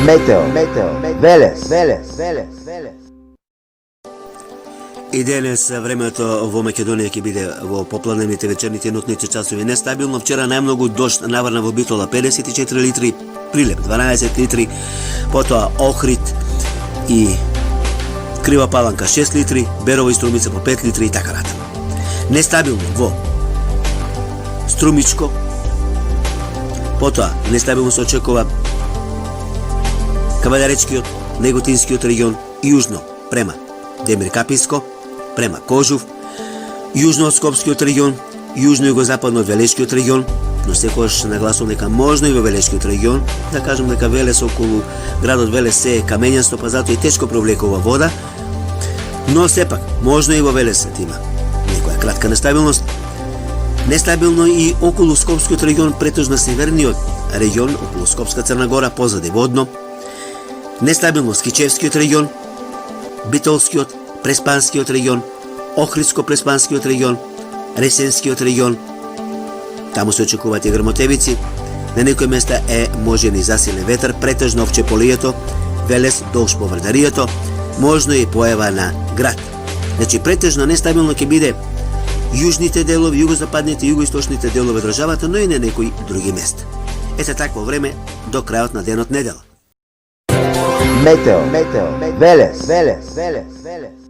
Метео, Велес. И денес времето во Македонија ќе биде во попладневните вечерните и нотните часови нестабилно. Вчера најмногу дожд наврна во Битола 54 литри, Прилеп 12 литри, потоа Охрид и Крива Паланка 6 литри, Берово и Струмица по 5 литри и така натаму. Нестабилно во Струмичко, потоа нестабилно се очекува Кавадаречкиот, Неготинскиот регион, јужно према Демир Капинско, према Кожув, јужно од Скопскиот регион, јужно и югозападно од Велешкиот регион, но секогаш нагласувам дека можно и во Велешкиот регион, да кажем дека Велес околу градот Велес се е камењасто, па затоа и тешко привлекува вода, но сепак можно и во Велес има некоја кратка нестабилност. Нестабилно и околу Скопскиот регион, претежно северниот регион, околу Скопска Црна Гора, позади водно. Нестабилно Скичевскиот регион, Битолскиот, Преспанскиот регион, Охридско-Преспанскиот регион, Ресенскиот регион. Таму се очекуваат и грмотевици. На некои места е можен и засилен ветер, претежно овче полието, Велес долж по Врдарието, можно и појава на град. Значи претежно нестабилно ќе биде јужните делови, југозападните и југоисточните делови државата, но и на некои други места. Ете такво време до крајот на денот недела. Метео, Велес.